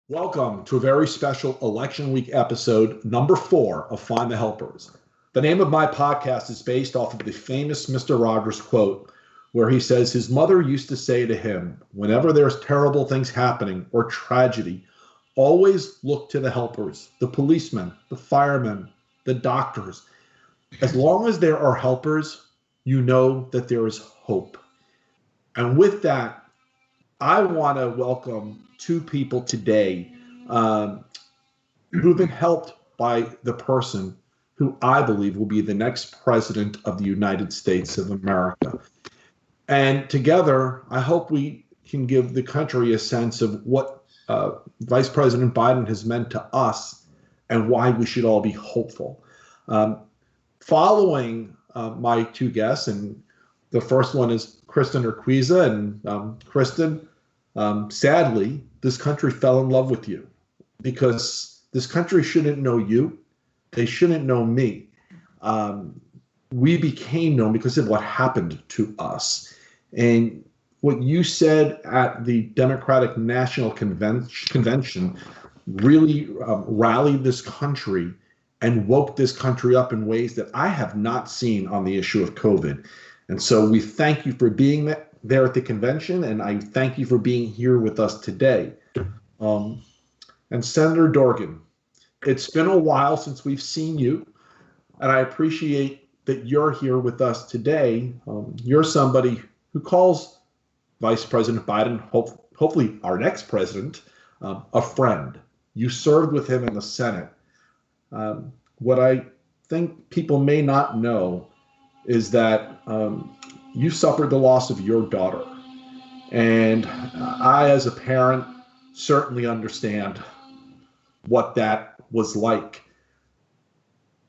Welcome to a very special Election Week episode, number 4 of Find the Helpers. The name of my podcast is based off of the famous Mr. Rogers quote, where he says his mother used to say to him, whenever there's terrible things happening or tragedy, always look to the helpers, the policemen, the firemen, the doctors. As long as there are helpers, you know that there is hope. And with that, I want to welcome two people today who've been helped by the person who I believe will be the next president of the United States of America. And together, I hope we can give the country a sense of what Vice President Biden has meant to us and why we should all be hopeful. Following my two guests, and the first one is Kristin Urquiza, and Kristin, sadly, this country fell in love with you because this country shouldn't know you. They shouldn't know me. We became known because of what happened to us. And what you said at the Democratic National Convention really rallied this country and woke this country up in ways that I have not seen on the issue of COVID. And so we thank you for being there at the convention, and I thank you for being here with us today. And Senator Dorgan, it's been a while since we've seen you, and I appreciate that you're here with us today. You're somebody who calls Vice President Biden, hopefully our next president, a friend. You served with him in the Senate. What I think people may not know is that you suffered the loss of your daughter. And I, as a parent, certainly understand what that was like.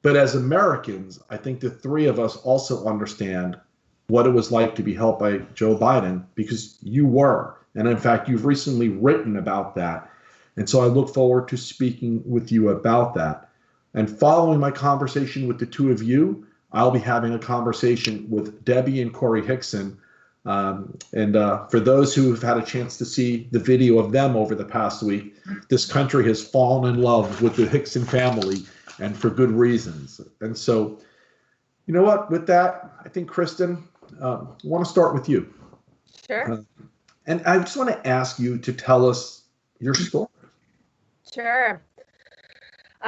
But as Americans, I think the three of us also understand what it was like to be helped by Joe Biden, because you were. And in fact, you've recently written about that. And so I look forward to speaking with you about that. And following my conversation with the two of you, I'll be having a conversation with Debbi and Corey Hixon. For those who have had a chance to see the video of them over the past week, this country has fallen in love with the Hixon family, and for good reasons. And so, you know what, with that, I think, Kristin, I want to start with you. Sure. And I just want to ask you to tell us your story. Sure.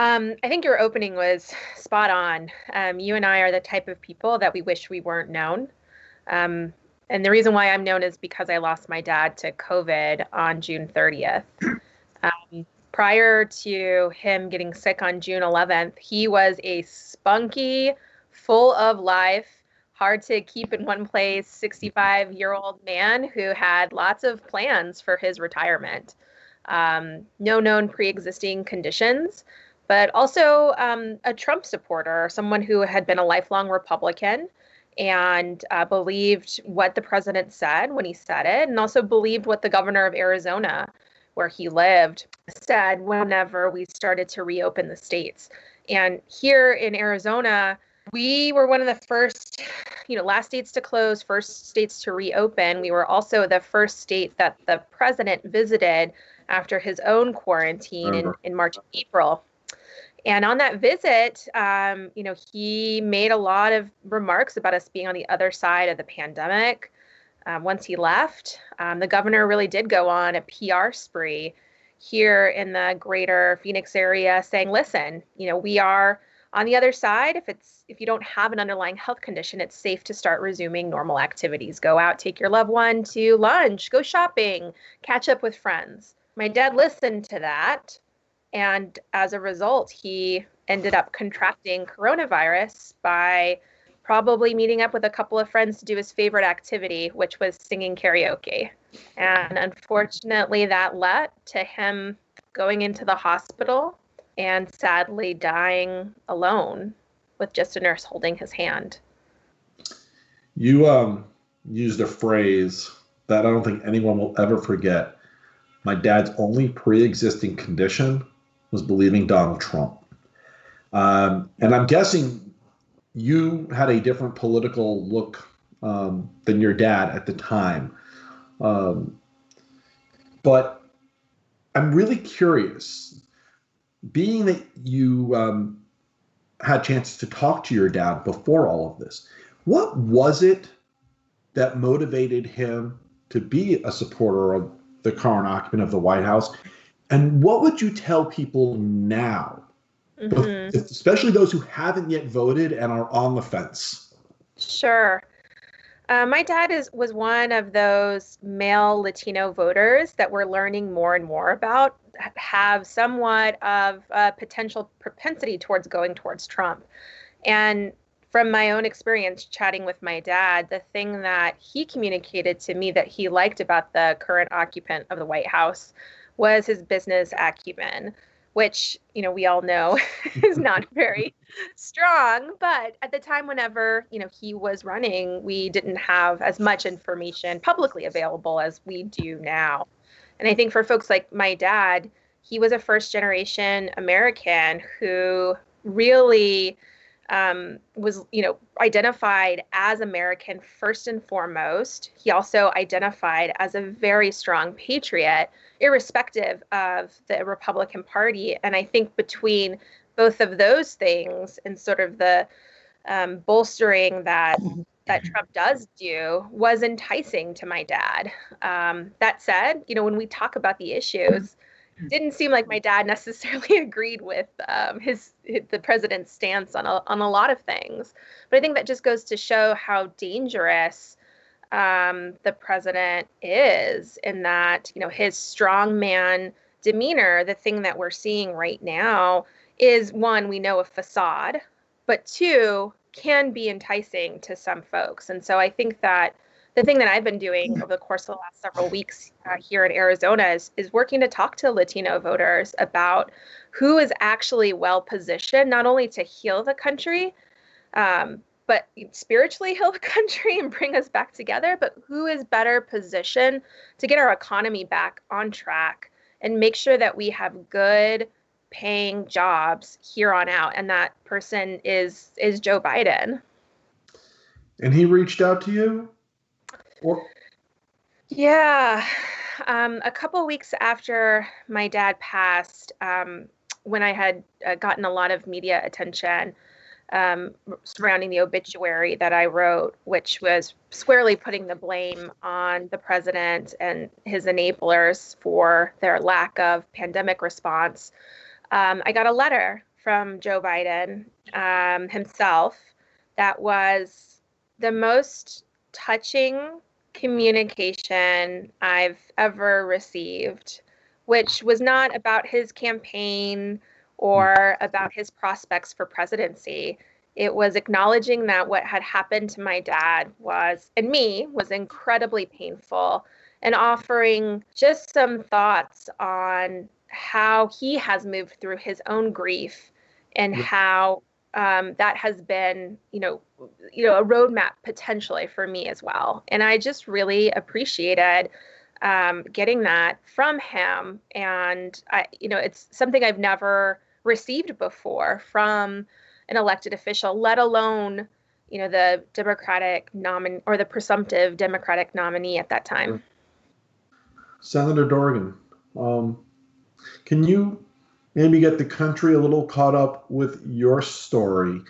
I think your opening was spot on. You and I are the type of people that we wish we weren't known. And the reason why I'm known is because I lost my dad to COVID on June 30th. Prior to him getting sick on June 11th, he was a spunky, full of life, hard to keep in one place, 65-year-old man who had lots of plans for his retirement. No known pre-existing conditions, but also a Trump supporter, someone who had been a lifelong Republican and believed what the president said when he said it, and also believed what the governor of Arizona, where he lived, said whenever we started to reopen the states. And here in Arizona, we were one of the first, last states to close, first states to reopen. We were also the first state that the president visited after his own quarantine in March and April. And on that visit, he made a lot of remarks about us being on the other side of the pandemic. Once he left, the governor really did go on a PR spree here in the greater Phoenix area saying, listen, we are on the other side. If you don't have an underlying health condition, it's safe to start resuming normal activities. Go out, take your loved one to lunch, go shopping, catch up with friends. My dad listened to that. And as a result, he ended up contracting coronavirus by probably meeting up with a couple of friends to do his favorite activity, which was singing karaoke. And unfortunately, that led to him going into the hospital and sadly dying alone with just a nurse holding his hand. You used a phrase that I don't think anyone will ever forget. My dad's only pre-existing condition was believing Donald Trump. And I'm guessing you had a different political look than your dad at the time. But I'm really curious, being that you had chances to talk to your dad before all of this, what was it that motivated him to be a supporter of the current occupant of the White House? And what would you tell people now, especially those who haven't yet voted and are on the fence? Sure. My dad was one of those male Latino voters that we're learning more and more about, have somewhat of a potential propensity towards going towards Trump. And from my own experience chatting with my dad, the thing that he communicated to me that he liked about the current occupant of the White House was his business acumen, which, we all know is not very strong. But at the time, whenever, he was running, we didn't have as much information publicly available as we do now. And I think for folks like my dad, he was a first generation American who really was, identified as American first and foremost. He also identified as a very strong patriot, irrespective of the Republican Party. And I think between both of those things and sort of the bolstering that Trump does do was enticing to my dad. That said, when we talk about the issues, didn't seem like my dad necessarily agreed with the president's stance on a lot of things. But I think that just goes to show how dangerous the president is, in that, his strongman demeanor, the thing that we're seeing right now is, one, we know, a facade, but two, can be enticing to some folks. And so I think that the thing that I've been doing over the course of the last several weeks here in Arizona is working to talk to Latino voters about who is actually well positioned, not only to heal the country, but spiritually heal the country and bring us back together, but who is better positioned to get our economy back on track and make sure that we have good paying jobs here on out. And that person is Joe Biden. And he reached out to you? Yeah. A couple weeks after my dad passed, when I had gotten a lot of media attention surrounding the obituary that I wrote, which was squarely putting the blame on the president and his enablers for their lack of pandemic response, I got a letter from Joe Biden himself that was the most touching communication I've ever received, which was not about his campaign or about his prospects for presidency. It was acknowledging that what had happened to my dad was incredibly painful, and offering just some thoughts on how he has moved through his own grief and how that has been, a roadmap potentially for me as well. And I just really appreciated getting that from him. And it's something I've never received before from an elected official, let alone, the Democratic nominee or the presumptive Democratic nominee at that time. Senator Dorgan, can you maybe get the country a little caught up with your story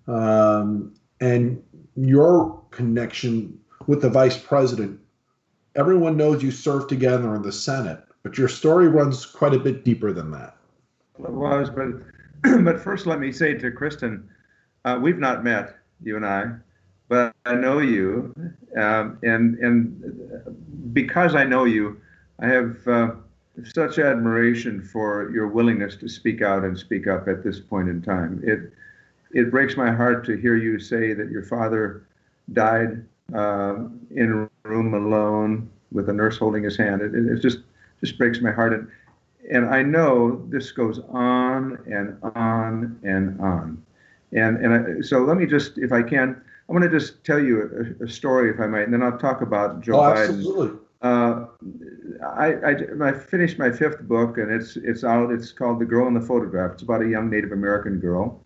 and your connection with the vice president? Everyone knows you served together in the Senate, but your story runs quite a bit deeper than that. It was, but first let me say to Kristin, we've not met, you and I, but I know you, and because I know you, I have such admiration for your willingness to speak out and speak up at this point in time. It breaks my heart to hear you say that your father died in a room alone with a nurse holding his hand. It just breaks my heart. And I know this goes on and on and on. So let me just, if I can, I want to just tell you a story, if I might, and then I'll talk about Joe Biden. Absolutely. I finished my 5th book, and it's out. It's called The Girl in the Photograph. It's about a young Native American girl.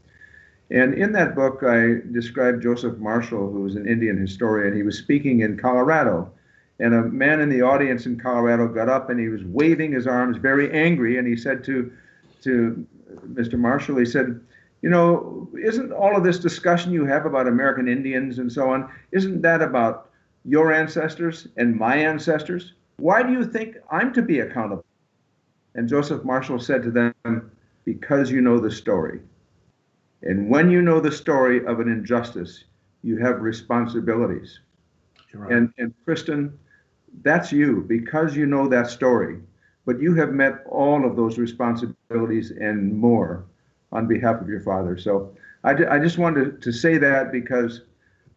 And in that book, I described Joseph Marshall, who was an Indian historian. He was speaking in Colorado, And a man in the audience in Colorado got up and he was waving his arms, very angry, and he said to Mr. Marshall, he said, you know, isn't all of this discussion you have about American Indians and so on, isn't that about your ancestors and my ancestors? Why do you think I'm to be accountable? And Joseph Marshall said to them, because you know the story. And when you know the story of an injustice, you have responsibilities. Right. And Kristin, that's you, because you know that story. But you have met all of those responsibilities and more on behalf of your father. So I just wanted to say that, because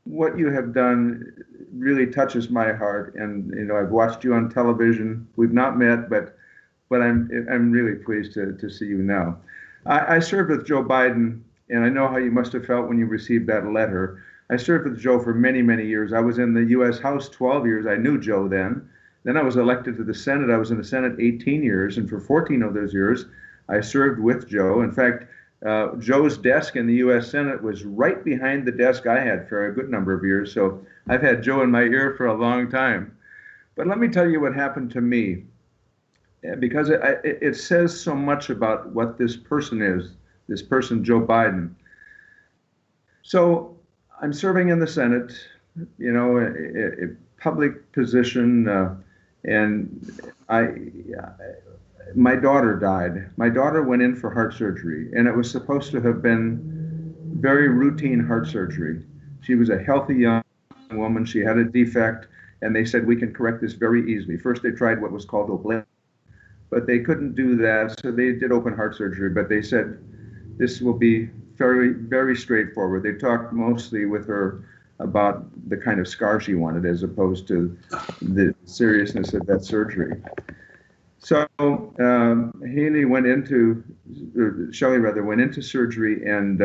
what you have done really touches my heart. And you know, I've watched you on television. We've not met, but I'm really pleased to see you now. I served with Joe Biden, and I know how you must have felt when you received that letter. I served with Joe for many, many years. I was in the U.S. House 12 years. I knew Joe then. Then I was elected to the Senate. I was in the Senate 18 years, and for 14 of those years, I served with Joe. In fact, Joe's desk in the U.S. Senate was right behind the desk I had for a good number of years, so I've had Joe in my ear for a long time. But let me tell you what happened to me, because it says so much about what this person is, this person, Joe Biden. So I'm serving in the Senate, you know, a public position, and my daughter died. My daughter went in for heart surgery, and it was supposed to have been very routine heart surgery. She was a healthy young woman. She had a defect, and they said, we can correct this very easily. First, they tried what was called oblation, but they couldn't do that, so they did open heart surgery, but they said, this will be very, very straightforward. They talked mostly with her about the kind of scar she wanted, as opposed to the seriousness of that surgery. So Shelley went into surgery and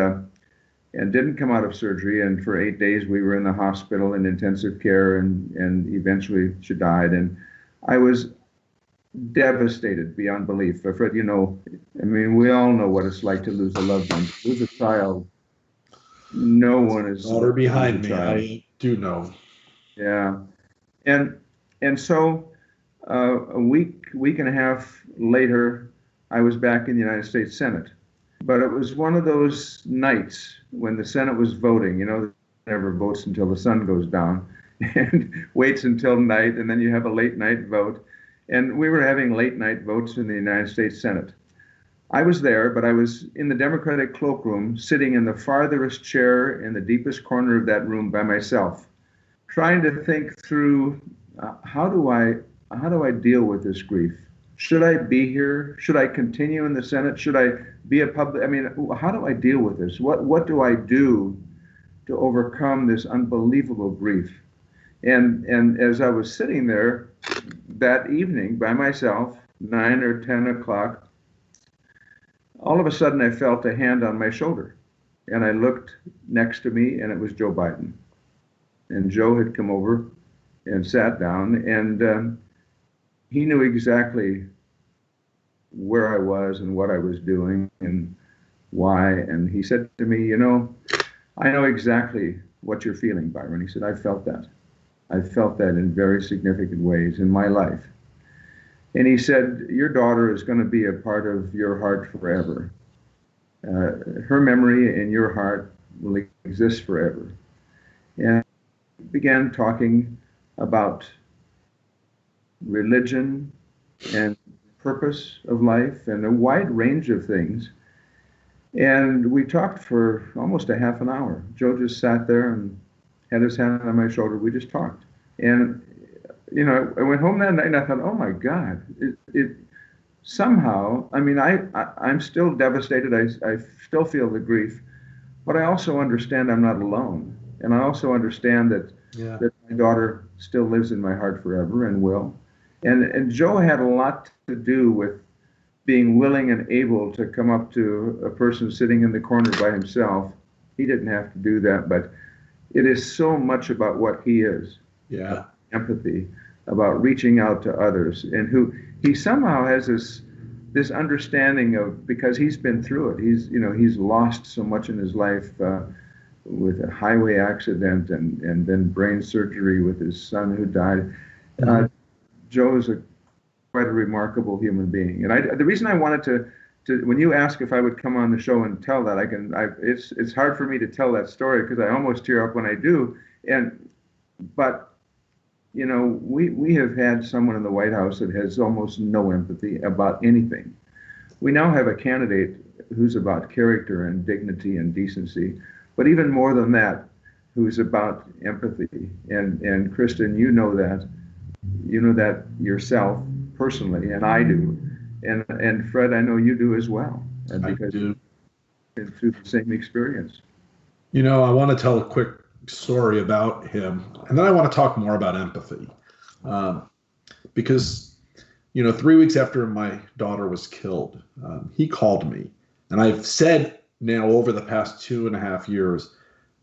didn't come out of surgery. And for 8 days we were in the hospital in intensive care, and eventually she died. And I was devastated beyond belief. Fred, you know, I mean, we all know what it's like to lose a loved one, lose a child. No one is. Daughter behind me, I do know. Yeah, and so a week and a half later, I was back in the United States Senate. But it was one of those nights when the Senate was voting. You know, never votes until the sun goes down, and waits until night, and then you have a late night vote. And we were having late night votes in the United States Senate. I was there, but I was in the Democratic cloakroom, sitting in the farthest chair in the deepest corner of that room by myself, trying to think through how do I deal with this grief? Should I be here? Should I continue in the Senate? Should I be a public? I mean, how do I deal with this? What do I do to overcome this unbelievable grief? And as I was sitting there that evening by myself, 9 or 10 o'clock, all of a sudden I felt a hand on my shoulder, and I looked next to me, and it was Joe Biden. And Joe had come over and sat down, and he knew exactly where I was and what I was doing and why. And he said to me, you know, I know exactly what you're feeling, Byron. He said, I felt that. I felt that in very significant ways in my life. And he said, your daughter is going to be a part of your heart forever. Her memory in your heart will exist forever. And began talking about religion and purpose of life and a wide range of things. And we talked for almost a half an hour. Joe just sat there and had his hand on my shoulder. We just talked. And you know, I went home that night and I thought, oh my God, it somehow, I mean, I'm still devastated. I still feel the grief, but I also understand I'm not alone. And I also understand that my daughter still lives in my heart forever and will. And Joe had a lot to do with being willing and able to come up to a person sitting in the corner by himself. He didn't have to do that, but it is so much about what he is. Yeah. Empathy, about reaching out to others, and who he somehow has this understanding of, because he's been through it. He's lost so much in his life with a highway accident and then brain surgery with his son who died. Uh, Joe is quite a remarkable human being. And the reason I wanted to when you ask if I would come on the show and tell that, it's hard for me to tell that story because I almost tear up when I do. But you know, we have had someone in the White House that has almost no empathy about anything. We now have a candidate who's about character and dignity and decency, but even more than that, who's about empathy. And Kristin, you know that yourself personally, and I do, and Fred, I know you do as well, and because you've been through the same experience. You know, I want to tell a quick story about him, and then I want to talk more about empathy, because, you know, 3 weeks after my daughter was killed, he called me, and I've said now over the past 2.5 years,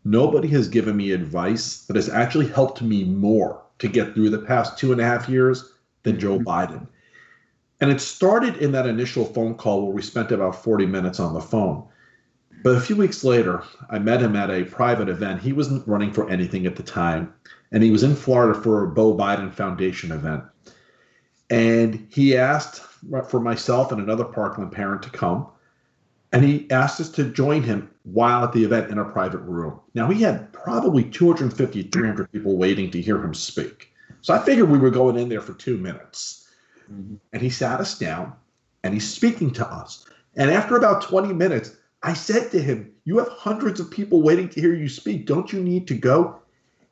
nobody has given me advice that has actually helped me more to get through the past 2.5 years than Joe Biden. And it started in that initial phone call where we spent about 40 minutes on the phone. But a few weeks later, I met him at a private event. He wasn't running for anything at the time, and he was in Florida for a Beau Biden Foundation event. And he asked for myself and another Parkland parent to come, and he asked us to join him while at the event in a private room. Now, he had probably 250, 300 people waiting to hear him speak. So I figured we were going in there for 2 minutes. And he sat us down, and he's speaking to us. And after about 20 minutes, I said to him, "You have hundreds of people waiting to hear you speak. Don't you need to go?"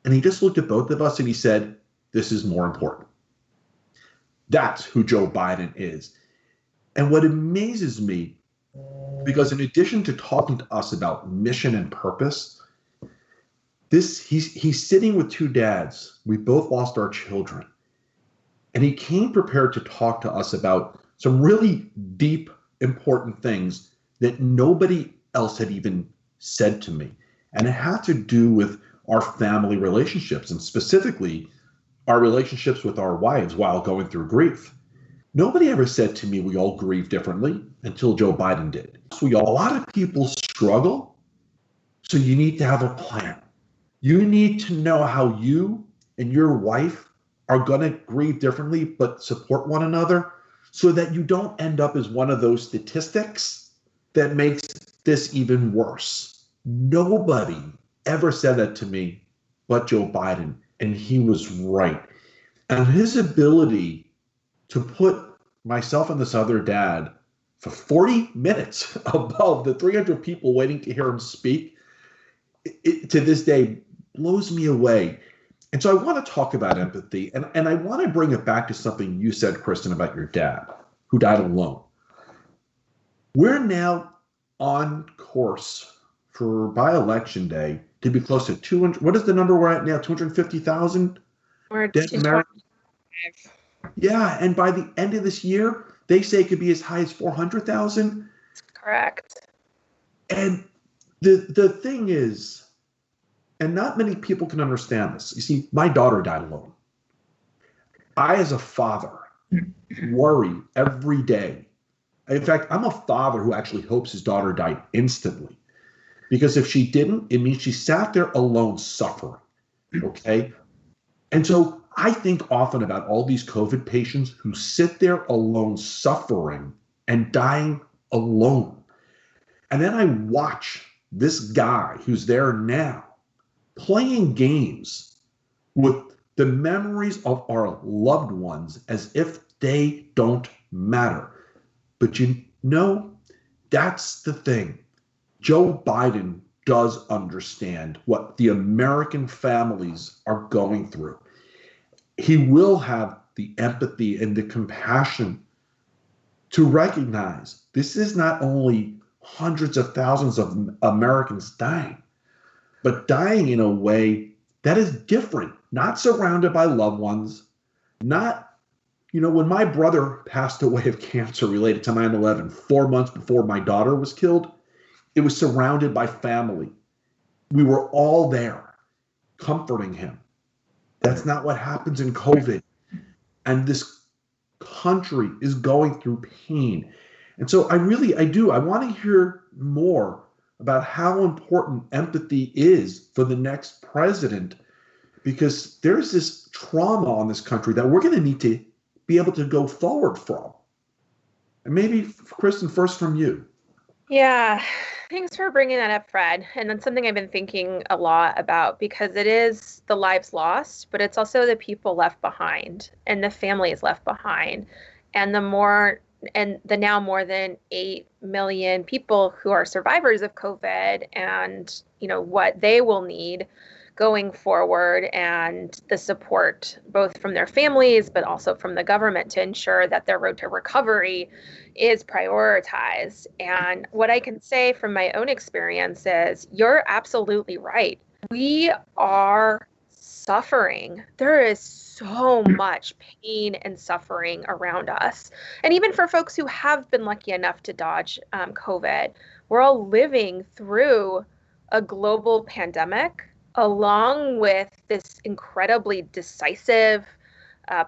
And he just looked at both of us and he said, "This is more important." That's who Joe Biden is. And what amazes me, because in addition to talking to us about mission and purpose, he's sitting with two dads. We both lost our children. And he came prepared to talk to us about some really deep, important things that nobody else had even said to me. And it had to do with our family relationships, and specifically our relationships with our wives while going through grief. Nobody ever said to me we all grieve differently until Joe Biden did. A lot of people struggle, so you need to have a plan. You need to know how you and your wife are going to grieve differently but support one another, so that you don't end up as one of those statistics that makes this even worse. Nobody ever said that to me but Joe Biden, and he was right. And his ability to put myself and this other dad for 40 minutes above the 300 people waiting to hear him speak, to this day blows me away. And so I want to talk about empathy, and I want to bring it back to something you said, Kristin, about your dad, who died alone. We're now on course for by election day to be close to 200. What is the number we're at now? 250,000 dead Americans. Yeah, and by the end of this year, they say it could be as high as 400,000. Correct. And the thing is, and not many people can understand this. You see, my daughter died alone. I, as a father, worry every day. In fact, I'm a father who actually hopes his daughter died instantly. Because if she didn't, it means she sat there alone suffering. Okay? And so I think often about all these COVID patients who sit there alone suffering and dying alone. And then I watch this guy who's there now playing games with the memories of our loved ones as if they don't matter. But you know, that's the thing. Joe Biden does understand what the American families are going through. He will have the empathy and the compassion to recognize this is not only hundreds of thousands of Americans dying, but dying in a way that is different, not surrounded by loved ones, not, you know, when my brother passed away of cancer related to 9/11, 4 months before my daughter was killed, it was surrounded by family. We were all there comforting him. That's not what happens in COVID. And this country is going through pain. And so I want to hear more about how important empathy is for the next president, because there's this trauma on this country that we're going to need to be able to go forward from. And maybe, Kristin, first from you. Yeah, thanks for bringing that up, Fred. And that's something I've been thinking a lot about, because it is the lives lost, but it's also the people left behind and the families left behind. And the now more than 8 million people who are survivors of COVID, and what they will need going forward, and the support both from their families but also from the government to ensure that their road to recovery is prioritized. And what I can say from my own experience is you're absolutely right. We are suffering. There is so much pain and suffering around us. And even for folks who have been lucky enough to dodge COVID, we're all living through a global pandemic, along with this incredibly decisive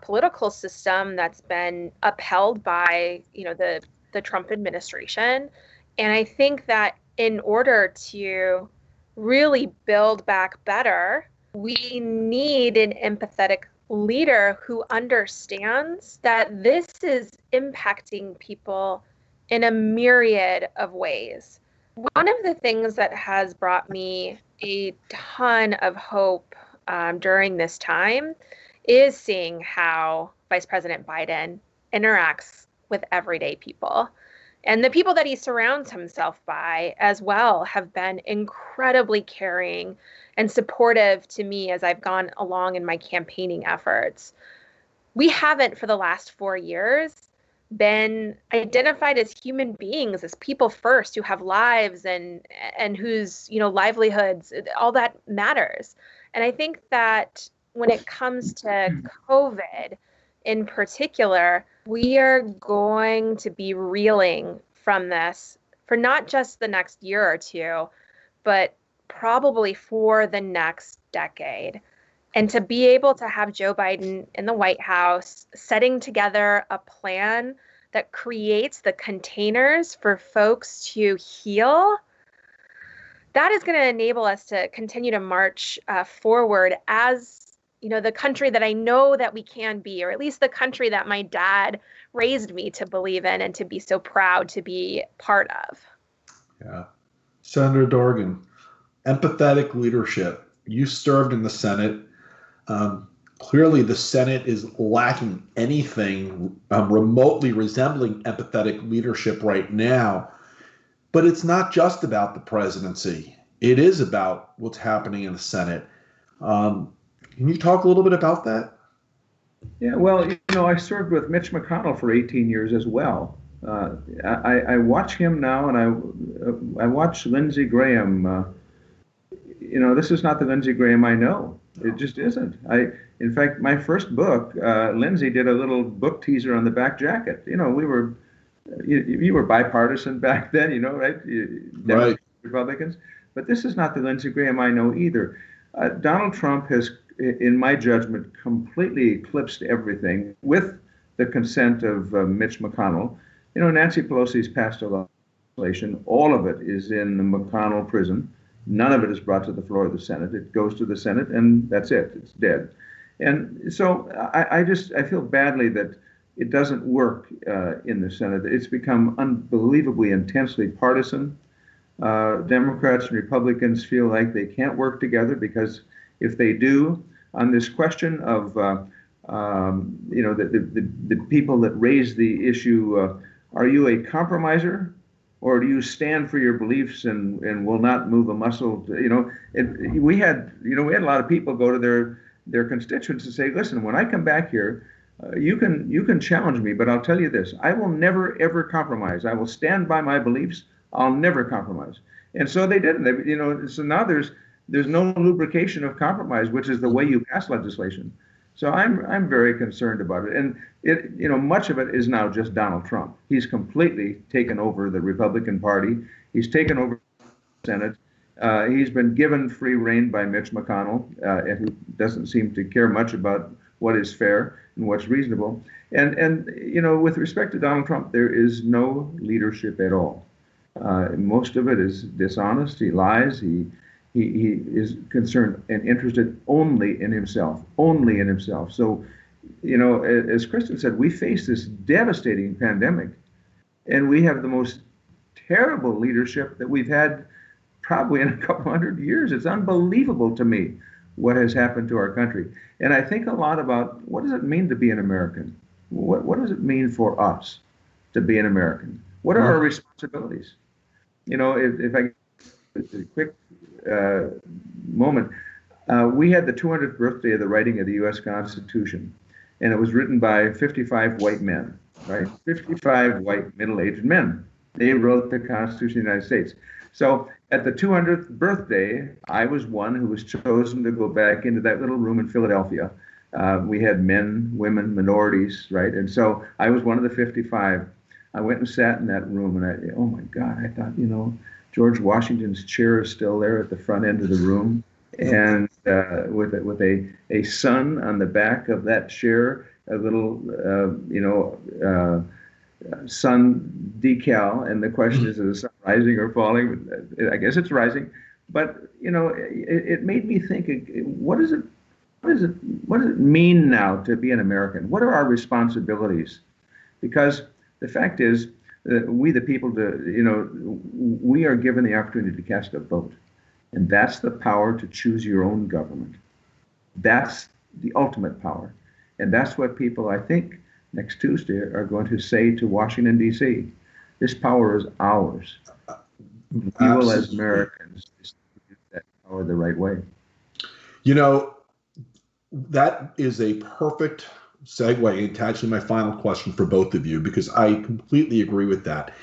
political system that's been upheld by, the Trump administration. And I think that in order to really build back better, we need an empathetic leader who understands that this is impacting people in a myriad of ways. One of the things that has brought me a ton of hope during this time is seeing how Vice President Biden interacts with everyday people. And the people that he surrounds himself by as well have been incredibly caring and supportive to me as I've gone along in my campaigning efforts. We haven't, for the last 4 years, been identified as human beings, as people first, who have lives and whose livelihoods, all that matters. And I think that when it comes to COVID in particular, we are going to be reeling from this for not just the next year or two, but probably for the next decade. And to be able to have Joe Biden in the White House setting together a plan that creates the containers for folks to heal, that is going to enable us to continue to march forward as the country that I know that we can be, or at least the country that my dad raised me to believe in and to be so proud to be part of. Yeah. Senator Dorgan, empathetic leadership. You served in the Senate. Clearly, the Senate is lacking anything remotely resembling empathetic leadership right now. But it's not just about the presidency. It is about what's happening in the Senate. Can you talk a little bit about that? Yeah, well, I served with Mitch McConnell for 18 years as well. I watch him now, and I watch Lindsey Graham. This is not the Lindsey Graham I know. It just isn't. In fact, my first book, Lindsey did a little book teaser on the back jacket. You were bipartisan back then, right? Right. Republicans. But this is not the Lindsey Graham I know either. Donald Trump has, in my judgment, completely eclipsed everything with the consent of Mitch McConnell. Nancy Pelosi's passed a legislation. All of it is in the McConnell prison. None of it is brought to the floor of the Senate. It goes to the Senate, and that's it. It's dead. And so I feel badly that it doesn't work in the Senate. It's become unbelievably intensely partisan. Democrats and Republicans feel like they can't work together, because if they do, on this question of the people that raise the issue, are you a compromiser, or do you stand for your beliefs and will not move a muscle? We had a lot of people go to their constituents and say, listen, when I come back here, you can challenge me, but I'll tell you this: I will never ever compromise. I will stand by my beliefs. I'll never compromise. And so they didn't. So now there's no lubrication of compromise, which is the way you pass legislation. So I'm very concerned about it. And much of it is now just Donald Trump. He's completely taken over the Republican Party. He's taken over the Senate. He's been given free rein by Mitch McConnell, who doesn't seem to care much about what is fair and what's reasonable. And with respect to Donald Trump, there is no leadership at all. Most of it is dishonest. He lies. He is concerned and interested only in himself, only in himself. So, as Kristin said, we face this devastating pandemic, and we have the most terrible leadership that we've had probably in a couple hundred years. It's unbelievable to me what has happened to our country. And I think a lot about, what does it mean to be an American? What does it mean for us to be an American? What are our responsibilities? If I a quick moment, we had the 200th birthday of the writing of the U.S. Constitution, and it was written by 55 white men, right? 55 white middle-aged men. They wrote the Constitution of the United States. So at the 200th birthday, I was one who was chosen to go back into that little room in Philadelphia. We had men, women, minorities, right? And so I was one of the 55. I went and sat in that room, and oh my God, I thought, George Washington's chair is still there at the front end of the room, and with a sun on the back of that chair, a little, sun decal, and the question is the sun rising or falling? I guess it's rising, but it made me think: what does it mean now to be an American? What are our responsibilities? Because the fact is, we the people, we are given the opportunity to cast a vote, and that's the power to choose your own government. That's the ultimate power, and that's what people, I think, next Tuesday are going to say to Washington, D.C. This power is ours. We will, as Americans, use that power the right way. That is a perfect segue into actually my final question for both of you, because I completely agree with that.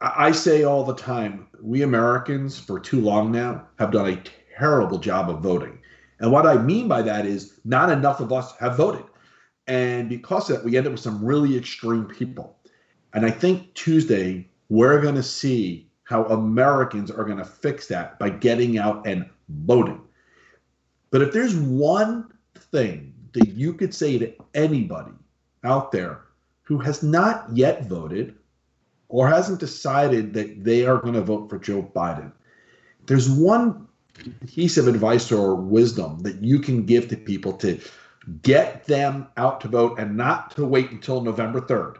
I say all the time, we Americans for too long now have done a terrible job of voting. And what I mean by that is not enough of us have voted. And because of that, we end up with some really extreme people. And I think Tuesday, we're going to see how Americans are going to fix that by getting out and voting. But if there's one thing that you could say to anybody out there who has not yet voted or hasn't decided that they are going to vote for Joe Biden, there's one piece of advice or wisdom that you can give to people to get them out to vote, and not to wait until November 3rd.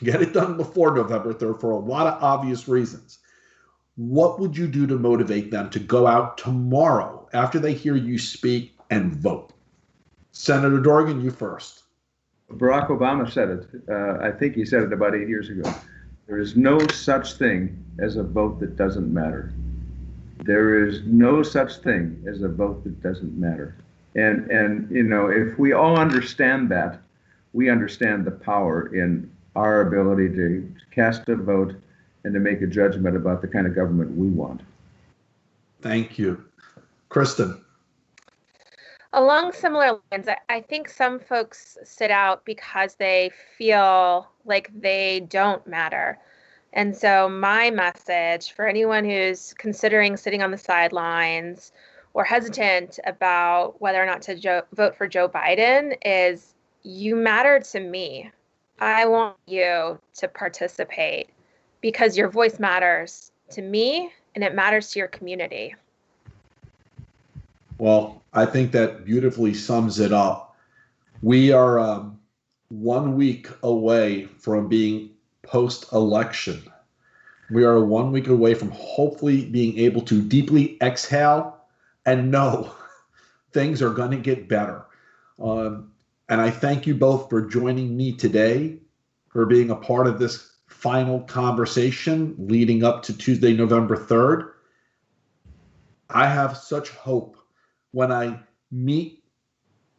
Get it done before November 3rd for a lot of obvious reasons. What would you do to motivate them to go out tomorrow after they hear you speak and vote? Senator Dorgan, you first. Barack Obama said it. I think he said it about 8 years ago. There is no such thing as a vote that doesn't matter. There is no such thing as a vote that doesn't matter. And if we all understand that, we understand the power in our ability to cast a vote and to make a judgment about the kind of government we want. Thank you. Kristin. Along similar lines, I think some folks sit out because they feel like they don't matter. And so my message for anyone who's considering sitting on the sidelines or hesitant about whether or not to vote for Joe Biden is, you matter to me. I want you to participate because your voice matters to me and it matters to your community. Well, I think that beautifully sums it up. We are 1 week away from being post-election. We are 1 week away from hopefully being able to deeply exhale and know things are going to get better. And I thank you both for joining me today, for being a part of this final conversation leading up to Tuesday, November 3rd. I have such hope when I meet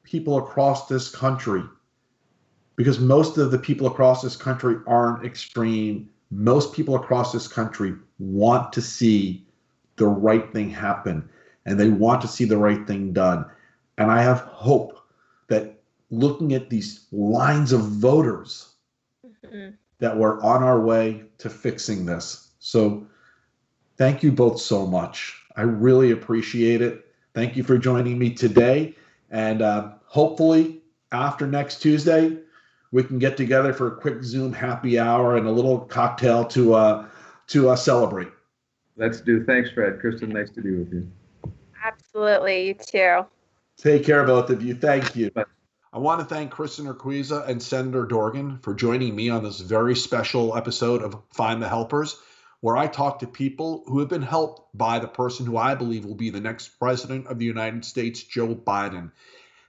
people across this country, because most of the people across this country aren't extreme. Most people across this country want to see the right thing happen, and they want to see the right thing done. And I have hope that looking at these lines of voters, that we're on our way to fixing this. So thank you both so much. I really appreciate it. Thank you for joining me today. And hopefully after next Tuesday, we can get together for a quick Zoom happy hour and a little cocktail to celebrate. Let's do. Thanks, Fred. Kristin, nice to be with you. Absolutely. You too. Take care, both of you. Thank you. I want to thank Kristin Urquiza and Senator Dorgan for joining me on this very special episode of Find the Helpers, where I talk to people who have been helped by the person who I believe will be the next president of the United States, Joe Biden.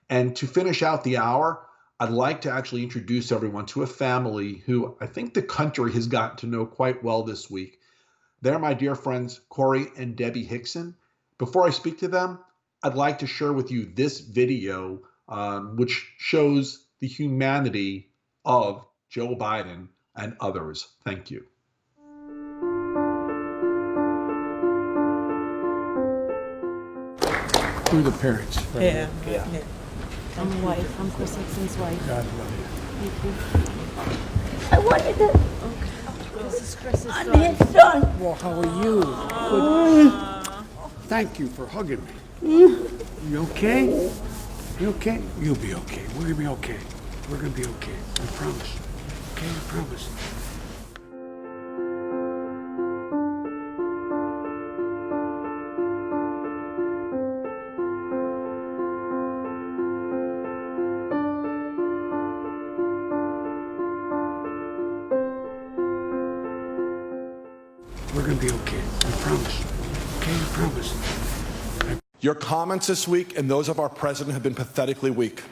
And to finish out the hour, I'd like to actually introduce everyone to a family who I think the country has gotten to know quite well this week. They're my dear friends, Corey and Debbi Hixon. Before I speak to them, I'd like to share with you this video which shows the humanity of Joe Biden and others. Thank you. We're the parents. Yeah. I'm the wife. I'm Chris Hixon's wife. God love you. Thank you. I wanted to. Okay. This is Chris's son. I'm his son. Well, how are you? Good. Thank you for hugging me. You okay? You okay? You'll be okay. We're gonna be okay. We're gonna be okay. I promise. Okay, I promise. We're gonna be okay. I promise. Okay, I promise. Your comments this week and those of our president have been pathetically weak.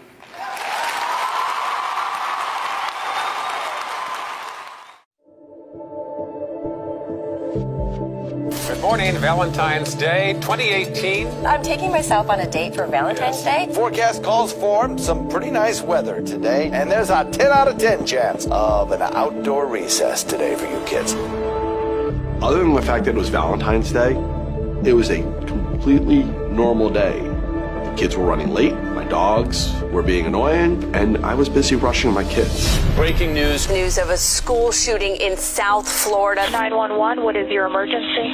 Good morning, Valentine's Day 2018. I'm taking myself on a date for Valentine's Day. Forecast calls for some pretty nice weather today, and there's a 10 out of 10 chance of an outdoor recess today for you kids. Other than the fact that it was Valentine's Day, it was a completely normal day. The kids were running late, my dogs were being annoying, and I was busy rushing my kids. Breaking news. News of a school shooting in South Florida. 911, what is your emergency?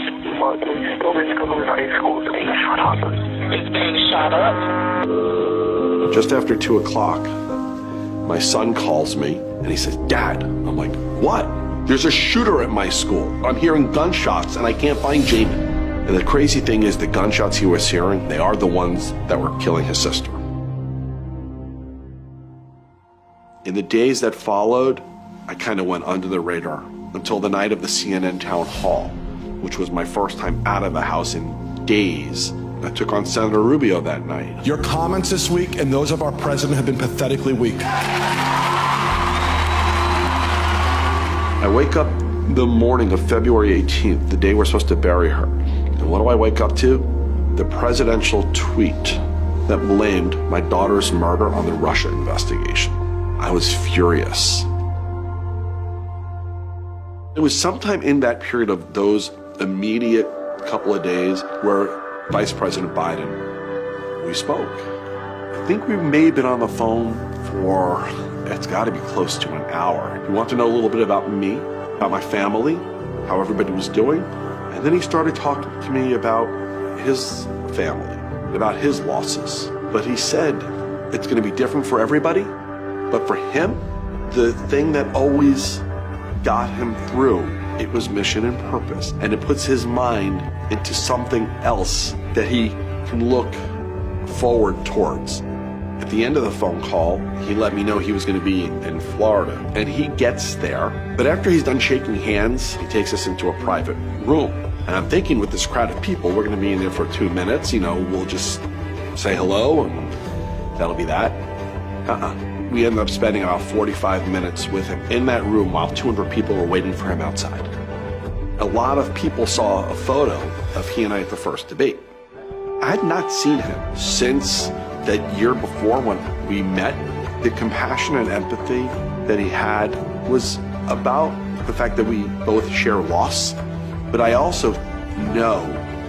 It's being shot up. Just after 2 o'clock, my son calls me and he says, "Dad." I'm like, "What?" "There's a shooter at my school. I'm hearing gunshots and I can't find Jamie." And the crazy thing is the gunshots he was hearing, they are the ones that were killing his sister. In the days that followed, I kind of went under the radar until the night of the CNN town hall, which was my first time out of the house in days. I took on Senator Rubio that night. Your comments this week and those of our president have been pathetically weak. I wake up the morning of February 18th, the day we're supposed to bury her. And what do I wake up to? The presidential tweet that blamed my daughter's murder on the Russia investigation. I was furious. It was sometime in that period of those immediate couple of days where Vice President Biden, we spoke. I think we may have been on the phone for, it's got to be close to an hour. He wanted to know a little bit about me, about my family, how everybody was doing. And then he started talking to me about his family, about his losses. But he said it's going to be different for everybody. But for him, the thing that always got him through, it was mission and purpose. And it puts his mind into something else that he can look forward towards. At the end of the phone call, he let me know he was going to be in Florida. And he gets there. But after he's done shaking hands, he takes us into a private room. And I'm thinking with this crowd of people, we're going to be in there for 2 minutes. You know, we'll just say hello and that'll be that. We ended up spending about 45 minutes with him in that room while 200 people were waiting for him outside. A lot of people saw a photo of he and I at the first debate. I had not seen him since that year before when we met. The compassion and empathy that he had was about the fact that we both share loss, but I also know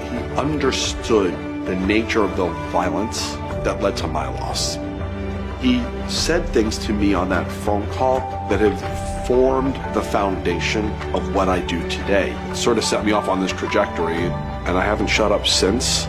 he understood the nature of the violence that led to my loss. He said things to me on that phone call that have formed the foundation of what I do today. It sort of set me off on this trajectory, and I haven't shut up since,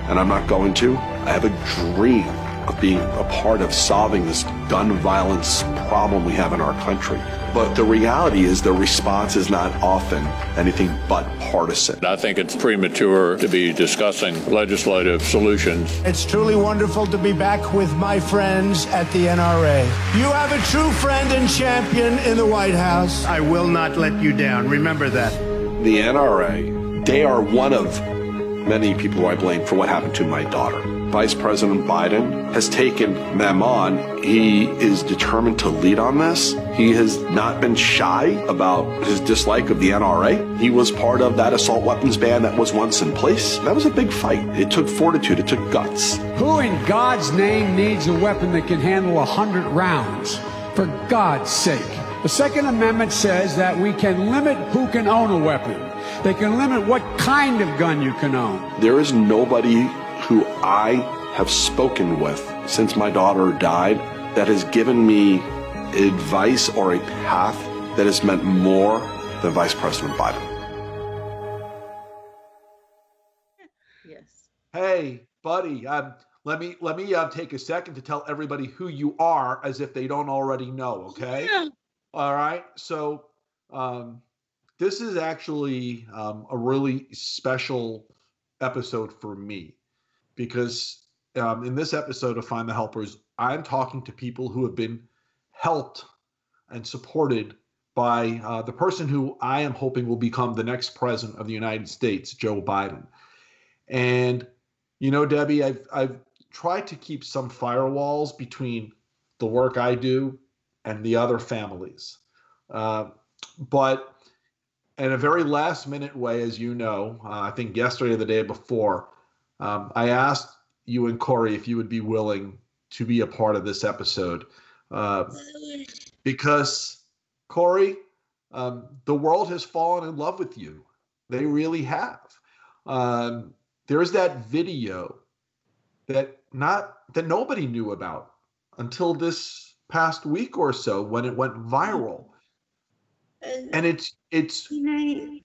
and I'm not going to. I have a dream of being a part of solving this gun violence problem we have in our country. But the reality is the response is not often anything but partisan. I think it's premature to be discussing legislative solutions. It's truly wonderful to be back with my friends at the NRA. You have a true friend and champion in the White House. I will not let you down. Remember that. The NRA, they are one of many people who I blame for what happened to my daughter. Vice President Biden has taken them on. He is determined to lead on this. He has not been shy about his dislike of the NRA. He was part of that assault weapons ban that was once in place. That was a big fight. It took fortitude. It took guts. Who in God's name needs a weapon that can handle 100 rounds? For God's sake. The Second Amendment says that we can limit who can own a weapon. They can limit what kind of gun you can own. There is nobody who I have spoken with since my daughter died that has given me advice or a path that has meant more than Vice President Biden. Yes. Hey, buddy, let me take a second to tell everybody who you are, as if they don't already know. Okay. Yeah. All right. So this is actually a really special episode for me, because in this episode of Find the Helpers, I'm talking to people who have been helped and supported by the person who I am hoping will become the next president of the United States, Joe Biden. And, you know, Debbie, I've tried to keep some firewalls between the work I do and the other families. But in a very last minute way, as you know, I think yesterday or the day before, I asked you and Corey if you would be willing to be a part of this episode. Because, Corey, the world has fallen in love with you. They really have. There's that video that nobody knew about until this past week or so, when it went viral. And it's talking.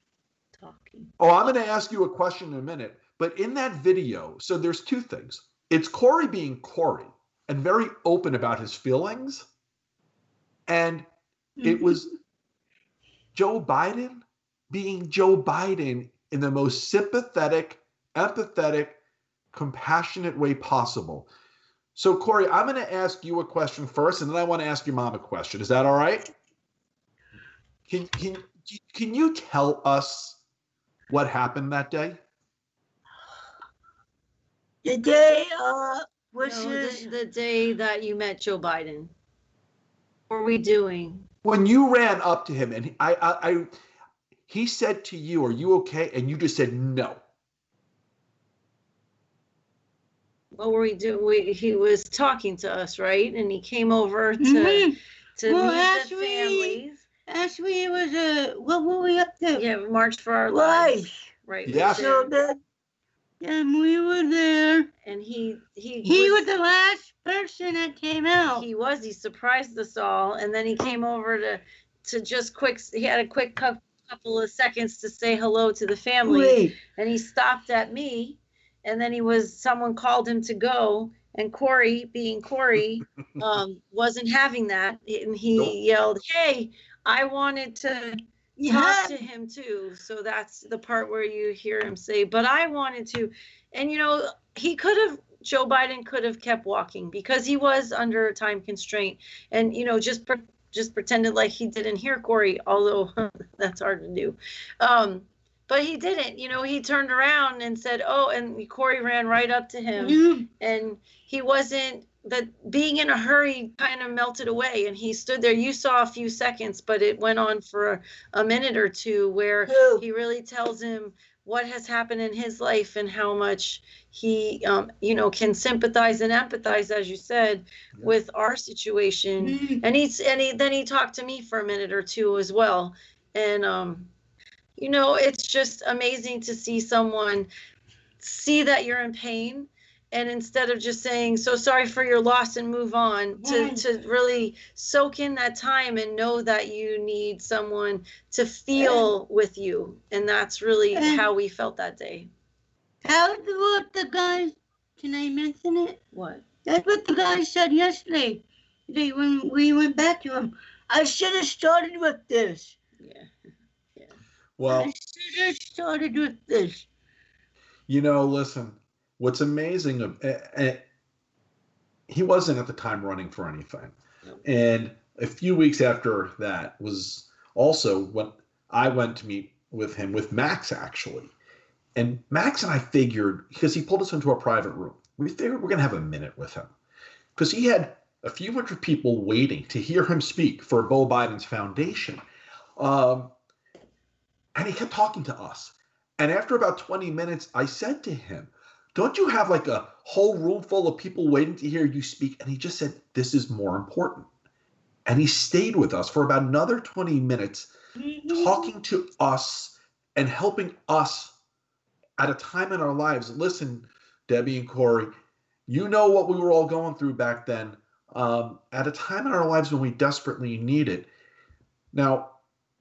Oh, I'm going to ask you a question in a minute. But in that video, so there's two things. It's Corey being Corey and very open about his feelings. And it was Joe Biden being Joe Biden in the most sympathetic, empathetic, compassionate way possible. So, Corey, I'm going to ask you a question first, and then I want to ask your mom a question. Is that all right? Can you tell us what happened that day? The day, the day that you met Joe Biden. What were we doing? When you ran up to him and he said to you, "Are you okay?" And you just said no. What were we doing? He was talking to us, right? And he came over to meet the families. Actually, it was what were we up to? Yeah, March for Our Lives. Right. Yes. So and we were there. And he was the last person that came out. He surprised us all, and then he came over to just he had a quick couple of seconds to say hello to the family. And he stopped at me, and then someone called him to go, and Corey, being Corey, wasn't having that, and he yelled, "Hey, I wanted to talk to him too." So that's the part where you hear him say, "But I wanted to," and Joe Biden could have kept walking because he was under a time constraint, and just pretended like he didn't hear Corey, although that's hard to do. But he didn't, he turned around and said, "Oh," and Corey ran right up to him, and he wasn't. That being in a hurry kind of melted away, and he stood there. You saw a few seconds, but it went on for a minute or two where he really tells him what has happened in his life and how much he, can sympathize and empathize, as you said, with our situation. And then he talked to me for a minute or two as well. And, it's just amazing to see someone see that you're in pain. And instead of just saying, "So sorry for your loss," and move on, to really soak in that time and know that you need someone to feel with you. And that's really how we felt that day. How about the guys? Can I mention it? What? That's what the guy said yesterday. When we went back to him, I should have started with this. Yeah. Well, I should have started with this. Listen, what's amazing, he wasn't at the time running for anything. No. And a few weeks after that was also when I went to meet with him, with Max, actually. And Max and I figured, because he pulled us into a private room, we figured we're going to have a minute with him. Because he had a few hundred people waiting to hear him speak for Beau Biden's foundation. And he kept talking to us. And after about 20 minutes, I said to him, don't you have like a whole room full of people waiting to hear you speak? And he just said, this is more important. And he stayed with us for about another 20 minutes, talking to us and helping us at a time in our lives. Listen, Debbie and Corey, you know what we were all going through back then, at a time in our lives when we desperately need it. Now,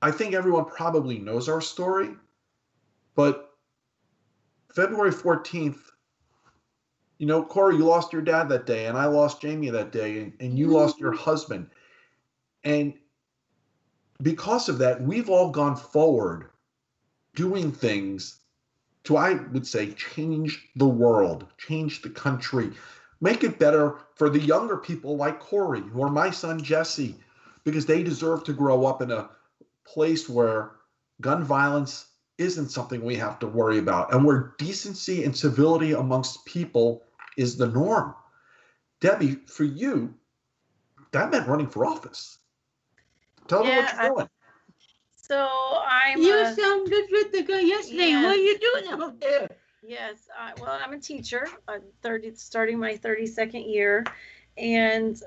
I think everyone probably knows our story, but February 14th, Corey, you lost your dad that day, and I lost Jamie that day, and you lost your husband. And because of that, we've all gone forward doing things to, I would say, change the world, change the country, make it better for the younger people like Corey or my son Jesse, because they deserve to grow up in a place where gun violence isn't something we have to worry about, and where decency and civility amongst people is the norm. Debbie, for you, that meant running for office. Tell them what you're doing. So You sound good with the guy yesterday. Yes. What are you doing out there? Yes, well, I'm a teacher. I'm starting my 32nd year. And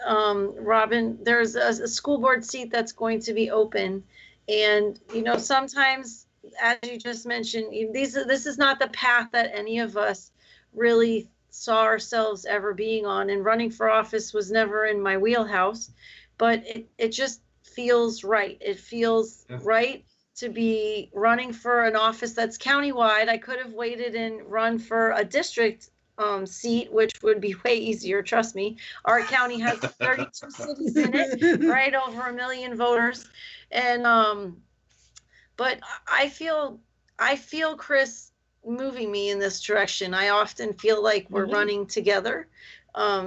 Robin, there's a school board seat that's going to be open. And, sometimes, as you just mentioned, this is not the path that any of us really saw ourselves ever being on. And running for office was never in my wheelhouse. But it just feels right. It feels right to be running for an office that's countywide. I could have waited and run for a district seat, which would be way easier. Trust me. Our county has 32 cities in it, right? Over 1 million voters. And, but I feel Chris moving me in this direction. I often feel like we're running together.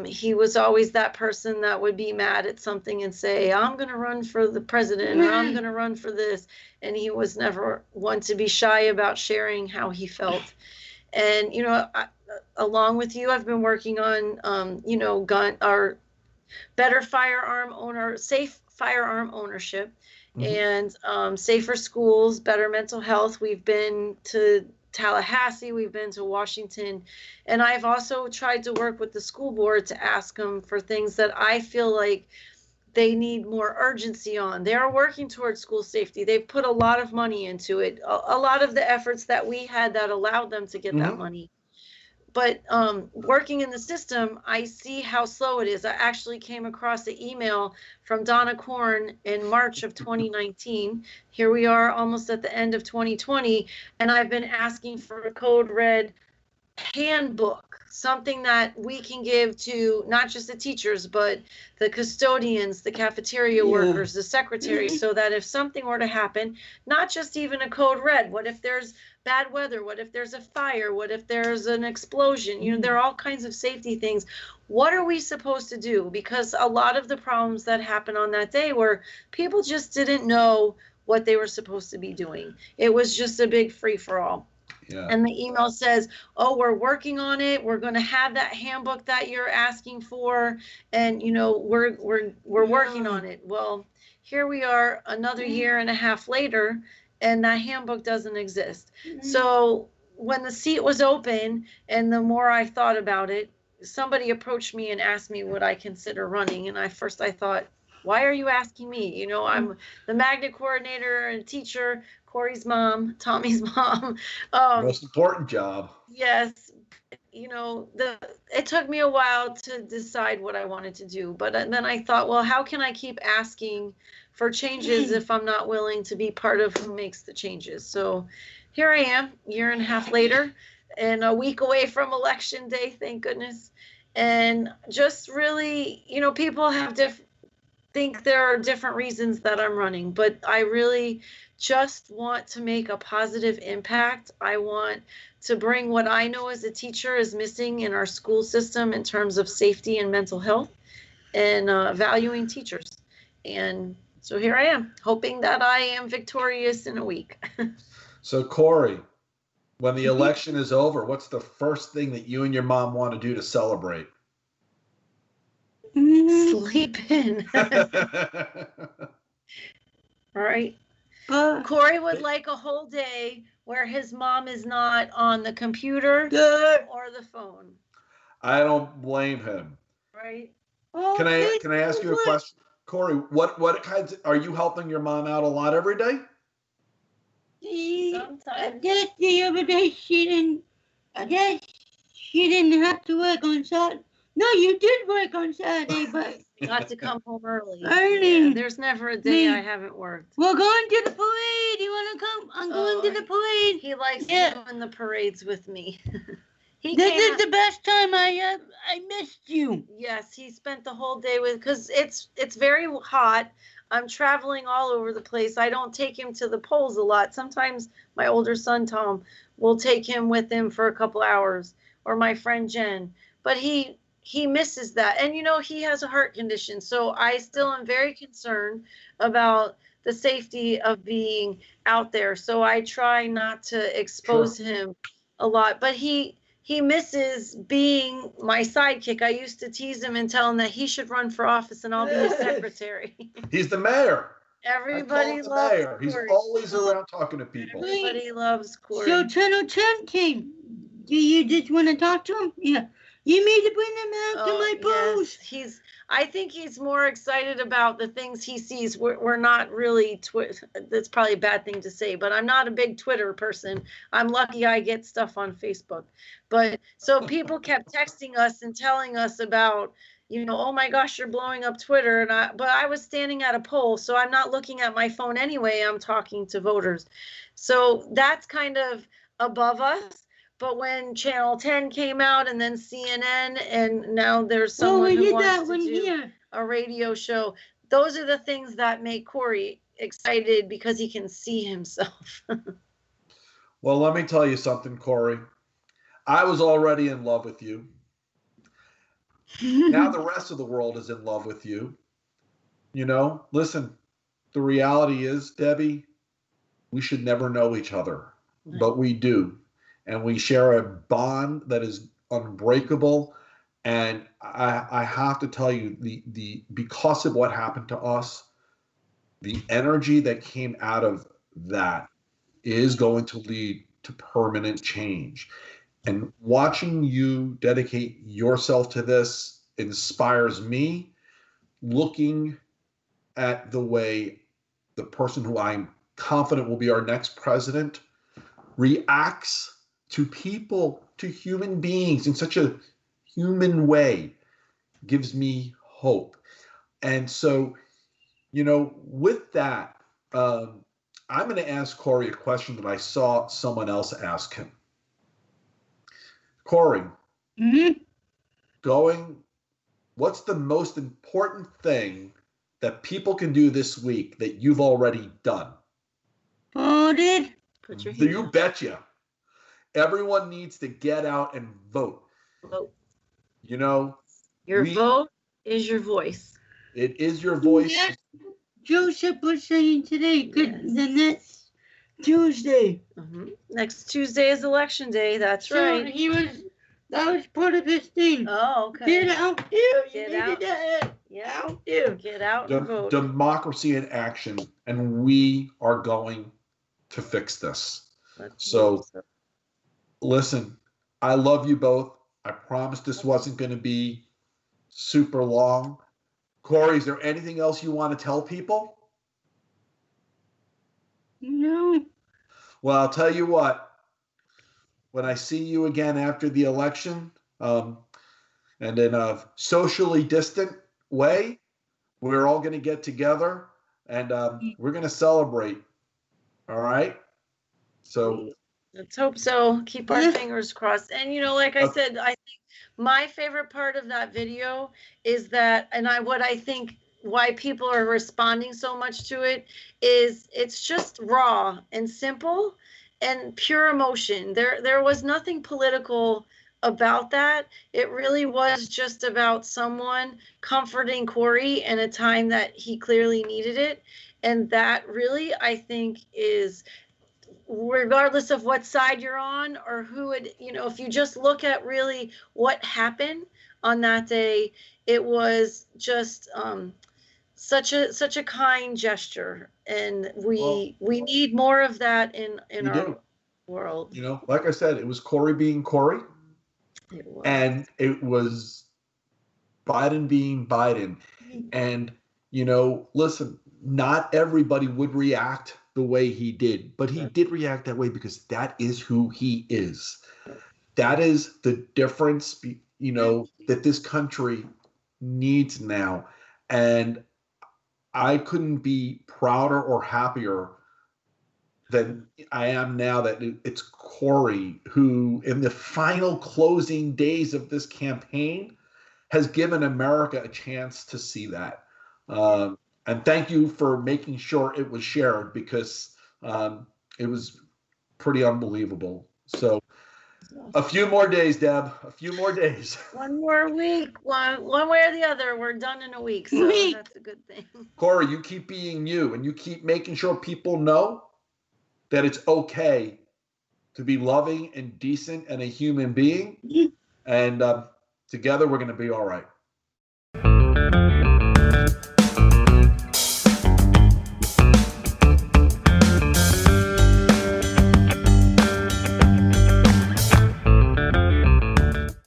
He was always that person that would be mad at something and say, I'm going to run for the president, or I'm going to run for this. And he was never one to be shy about sharing how he felt. And, along with you, I've been working on, better safe firearm ownership, and safer schools, better mental health. We've been to Tallahassee, we've been to Washington, and I've also tried to work with the school board to ask them for things that I feel like they need more urgency on. They are working towards school safety. They've put a lot of money into it, a lot of the efforts that we had that allowed them to get that money. But working in the system, I see how slow it is. I actually came across an email from Donna Korn in March of 2019. Here we are almost at the end of 2020, and I've been asking for a code red handbook, something that we can give to not just the teachers, but the custodians, the cafeteria workers, the secretaries, so that if something were to happen, not just even a code red, what if there's bad weather, what if there's a fire, what if there's an explosion, there are all kinds of safety things. What are we supposed to do? Because a lot of the problems that happened on that day were people just didn't know what they were supposed to be doing. It was just a big free-for-all. Yeah. And the email says, oh, we're working on it. We're going to have that handbook that you're asking for. And, we're working on it. Well, here we are another year and a half later, and that handbook doesn't exist. So when the seat was open, and the more I thought about it, somebody approached me and asked me would I consider running. And I thought, why are you asking me? I'm the magnet coordinator and teacher, Corey's mom, Tommy's mom. Most important job. Yes. It took me a while to decide what I wanted to do. But then I thought, well, how can I keep asking for changes if I'm not willing to be part of who makes the changes? So here I am, 1.5 years later, and a week away from Election Day, thank goodness. And just really, people have think there are different reasons that I'm running, but I really just want to make a positive impact. I want to bring what I know as a teacher is missing in our school system in terms of safety and mental health and valuing teachers. And so here I am, hoping that I am victorious in a week. So Corey, when the election is over, what's the first thing that you and your mom want to do to celebrate? Sleep in. All right. Corey would like a whole day where his mom is not on the computer or the phone. I don't blame him. Right. Can I ask you a question? Corey, what kinds are you helping your mom out a lot every day? I guess the other day she didn't have to work on Saturday. No, you did work on Saturday, but you got to come home early. Early. Yeah, there's never a day I haven't worked. We're going to the parade. You want to come? I'm going to the parade. He likes doing the parades with me. This is the best time I missed you. Yes, he spent the whole day because it's very hot. I'm traveling all over the place. I don't take him to the polls a lot. Sometimes my older son, Tom, will take him with him for a couple hours, or my friend Jen. But he misses that. And, he has a heart condition. So I still am very concerned about the safety of being out there. So I try not to expose him a lot. But he misses being my sidekick. I used to tease him and tell him that he should run for office and I'll be his secretary. He's the mayor. Everybody loves mayor. He's always around talking to people. Everybody loves Corey. So Channel 10 came. Do you just want to talk to him? Yeah. You need to bring him out to my post. Yes. I think he's more excited about the things he sees. We're not really that's probably a bad thing to say, but I'm not a big Twitter person. I'm lucky I get stuff on Facebook. But so people kept texting us and telling us about, oh my gosh, you're blowing up Twitter. But I was standing at a poll, so I'm not looking at my phone anyway. I'm talking to voters. So that's kind of above us. But when Channel 10 came out and then CNN and now there's someone who wants to do a radio show, those are the things that make Corey excited because he can see himself. Well, let me tell you something, Corey. I was already in love with you. Now the rest of the world is in love with you. Listen, the reality is, Debbie, we should never know each other, but we do. And we share a bond that is unbreakable. And I have to tell you, the because of what happened to us, the energy that came out of that is going to lead to permanent change. And watching you dedicate yourself to this inspires me, looking at the way the person who I'm confident will be our next president reacts to people, to human beings in such a human way, gives me hope. And so, with that, I'm going to ask Corey a question that I saw someone else ask him. Corey, what's the most important thing that people can do this week that you've already done? Voted. Put your You betcha. Everyone needs to get out and vote. Vote. Your vote is your voice. It is your voice. Yes. Joseph was saying today, the next Tuesday. Mm-hmm. Next Tuesday is election day. That's right. That was part of his thing. Oh, okay. Get out there. Get out. Yeah, out there. Get out and vote. Democracy in action, and we are going to fix this. So. Listen, I love you both. I promised this wasn't going to be super long. Corey, is there anything else you want to tell people? No. Well, I'll tell you what. When I see you again after the election, and in a socially distant way, we're all going to get together and we're going to celebrate. All right? So let's hope so. Keep our fingers crossed. And like I said, I think my favorite part of that video is that, and what I think why people are responding so much to it is it's just raw and simple and pure emotion. There was nothing political about that. It really was just about someone comforting Corey in a time that he clearly needed it. And that really, I think, is, regardless of what side you're on or who it, if you just look at really what happened on that day, it was just such a kind gesture, and we need more of that in our world. Like I said, it was Corey being Corey, and it was Biden being Biden. And listen, not everybody would react the way he did, but he did react that way because that is who he is. That is the difference, that this country needs now. And I couldn't be prouder or happier than I am now that it's Corey who, in the final closing days of this campaign, has given America a chance to see that. And thank you for making sure it was shared, because it was pretty unbelievable. So a few more days, Deb. A few more days. One more week. One way or the other. We're done in a week. So that's a good thing. Corey, you keep being you, and you keep making sure people know that it's okay to be loving and decent and a human being. And together we're going to be all right.